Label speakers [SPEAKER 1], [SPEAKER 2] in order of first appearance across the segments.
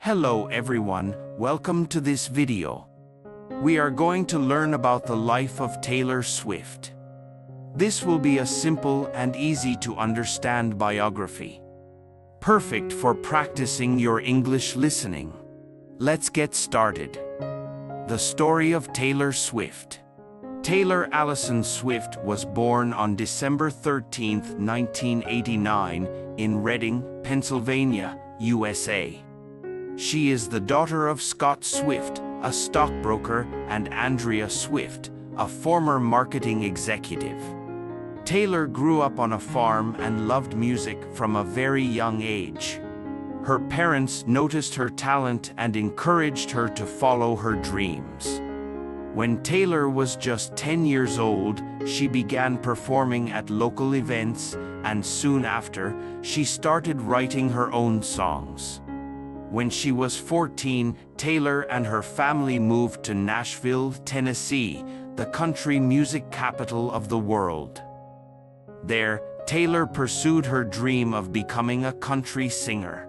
[SPEAKER 1] Hello everyone, welcome to this video. We are going to learn about the life of Taylor Swift. This will be a simple and easy to understand biography. Perfect for practicing your English listening. Let's get started. The story of Taylor Swift. Taylor Allison Swift was born on December 13, 1989, in Reading, Pennsylvania, USA. She is the daughter of Scott Swift, a stockbroker, and Andrea Swift, a former marketing executive. Taylor grew up on a farm and loved music from a very young age. Her parents noticed her talent and encouraged her to follow her dreams. When Taylor was just 10 years old, she began performing at local events, and soon after, she started writing her own songs. When she was 14, Taylor and her family moved to Nashville, Tennessee, the country music capital of the world. There, Taylor pursued her dream of becoming a country singer.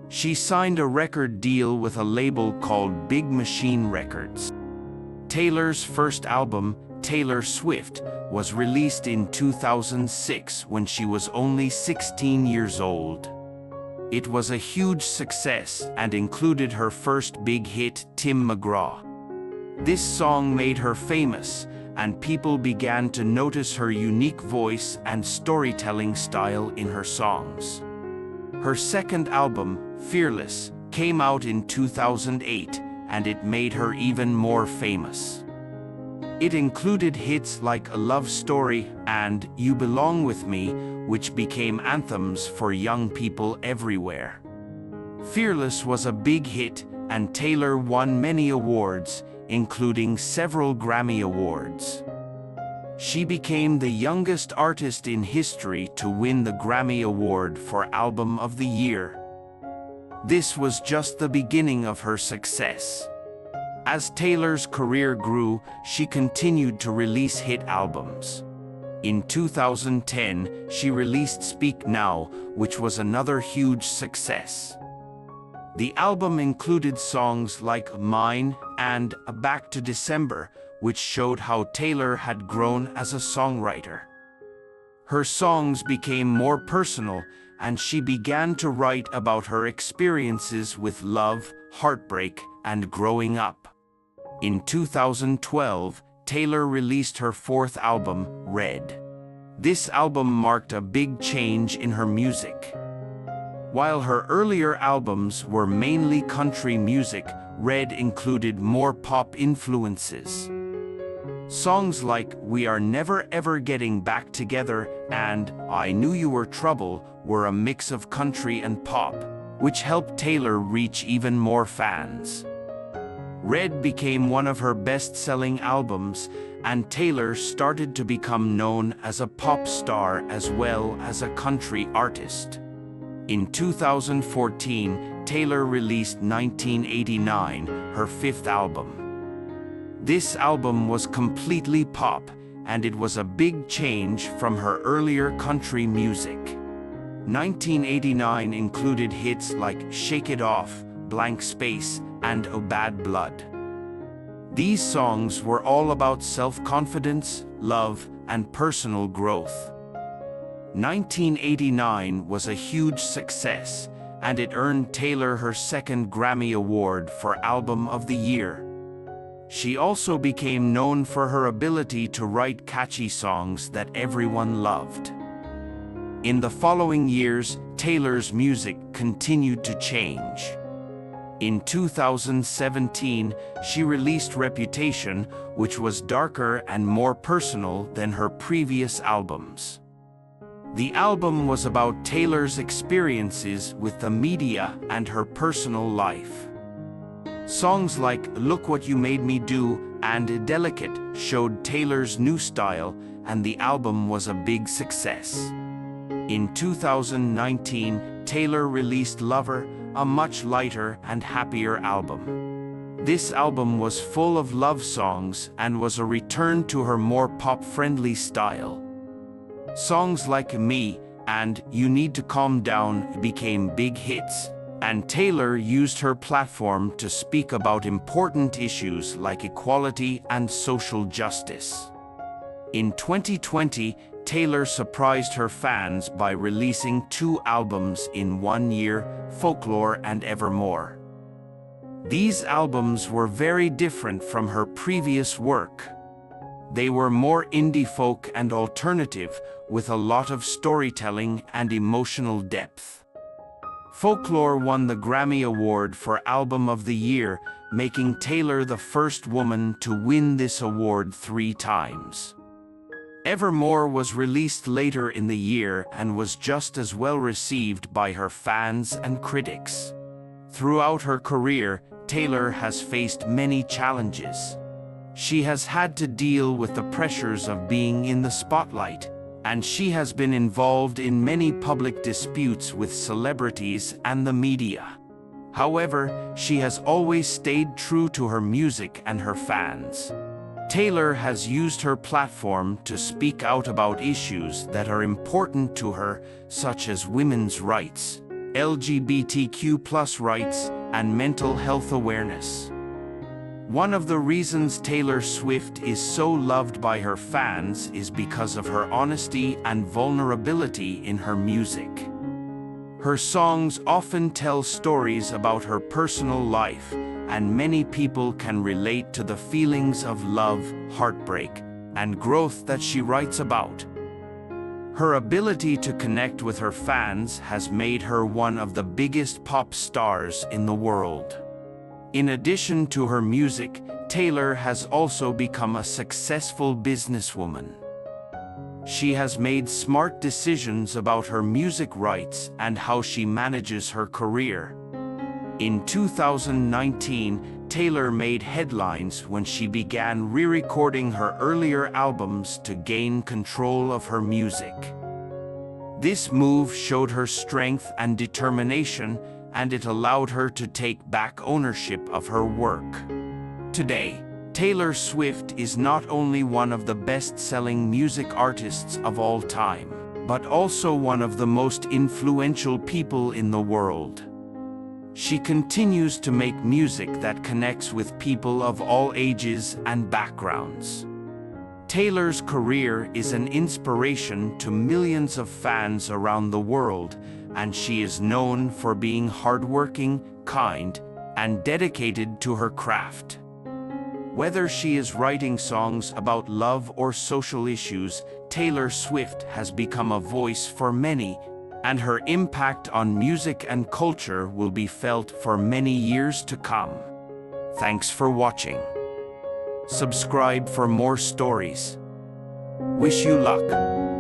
[SPEAKER 1] She signed a record deal with a label called Big Machine Records. Taylor's first album, Taylor Swift, was released in 2006 when she was only 16 years old. It was a huge success and included her first big hit, Tim McGraw. This song made her famous, and people began to notice her unique voice and storytelling style in her songs. Her second album, Fearless, came out in 2008, and it made her even more famous. It included hits like A Love Story and You Belong With Me, which became anthems for young people everywhere. Fearless was a big hit, and Taylor won many awards, including several Grammy Awards. She became the youngest artist in history to win the Grammy Award for Album of the Year. This was just the beginning of her success. As Taylor's career grew, she continued to release hit albums. In 2010, she released Speak Now, which was another huge success. The album included songs like Mine and Back to December, which showed how Taylor had grown as a songwriter. Her songs became more personal, and she began to write about her experiences with love, heartbreak, and growing up. In 2012, Taylor released her fourth album, Red. This album marked a big change in her music. While her earlier albums were mainly country music, Red included more pop influences. Songs like We Are Never Ever Getting Back Together and I Knew You Were Trouble were a mix of country and pop, which helped Taylor reach even more fans. Red became one of her best-selling albums, and Taylor started to become known as a pop star as well as a country artist. In 2014, Taylor released 1989, her fifth album. This album was completely pop, and it was a big change from her earlier country music. 1989 included hits like Shake It Off, Blank Space, and Oh Bad Blood. These songs were all about self-confidence, love, and personal growth. 1989 was a huge success, and it earned Taylor her second Grammy Award for Album of the Year. She also became known for her ability to write catchy songs that everyone loved. In the following years, Taylor's music continued to change. In 2017, she released Reputation, which was darker and more personal than her previous albums. The album was about Taylor's experiences with the media and her personal life. Songs like Look What You Made Me Do and Delicate showed Taylor's new style, and the album was a big success. In 2019, Taylor released Lover, a much lighter and happier album. This album was full of love songs and was a return to her more pop-friendly style. Songs like Me and You Need to Calm Down became big hits, and Taylor used her platform to speak about important issues like equality and social justice. In 2020, Taylor surprised her fans by releasing 2 albums in 1 year, Folklore and Evermore. These albums were very different from her previous work. They were more indie folk and alternative, with a lot of storytelling and emotional depth. Folklore won the Grammy Award for Album of the Year, making Taylor the first woman to win this award 3 times. Evermore was released later in the year and was just as well received by her fans and critics. Throughout her career, Taylor has faced many challenges. She has had to deal with the pressures of being in the spotlight, and she has been involved in many public disputes with celebrities and the media. However, she has always stayed true to her music and her fans. Taylor has used her platform to speak out about issues that are important to her, such as women's rights, LGBTQ+ rights, and mental health awareness. One of the reasons Taylor Swift is so loved by her fans is because of her honesty and vulnerability in her music. Her songs often tell stories about her personal life, and many people can relate to the feelings of love, heartbreak, and growth that she writes about. Her ability to connect with her fans has made her one of the biggest pop stars in the world. In addition to her music, Taylor has also become a successful businesswoman. She has made smart decisions about her music rights and how she manages her career. In 2019, Taylor made headlines when she began re-recording her earlier albums to gain control of her music. This move showed her strength and determination, and it allowed her to take back ownership of her work. Today, Taylor Swift is not only one of the best-selling music artists of all time, but also one of the most influential people in the world. She continues to make music that connects with people of all ages and backgrounds. Taylor's career is an inspiration to millions of fans around the world, and she is known for being hardworking, kind, and dedicated to her craft. Whether she is writing songs about love or social issues, Taylor Swift has become a voice for many, and her impact on music and culture will be felt for many years to come. Thanks for watching. Subscribe for more stories. Wish you luck.